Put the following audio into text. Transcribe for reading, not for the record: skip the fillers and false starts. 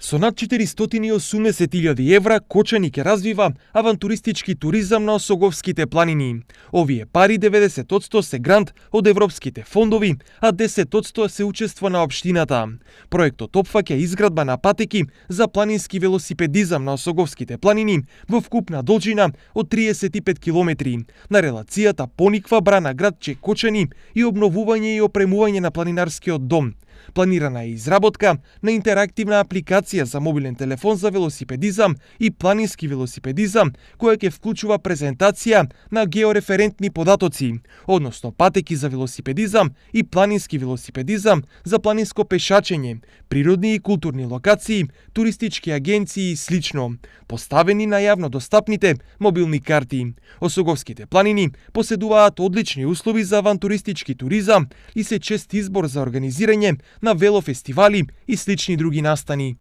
Со над 480.000 евра Кочани ќе развива авантуристички туризам на Осоговските планини. Овие пари 90% се грант од европските фондови, а 10% се учество на општината. Проектот опфаќа изградба на патеки за планински велосипедизам на Осоговските планини во вкупна должина од 35 километри на релацијата Пониква-Брана градче Кочани и обновување и опремување на планинарскиот дом. Планирана е изработка на интерактивна апликација за мобилен телефон за велосипедизам и планински велосипедизам, која ќе вклучува презентација на геореферентни податоци, односно патеки за велосипедизам и планински велосипедизам за планинско пешачење, природни и културни локации, туристички агенции и слично, поставени на јавно достапните мобилни карти. Осоговските планини поседуваат одлични услови за авантуристички туризам и се чест избор за организирање на велофестивали и слични други настани.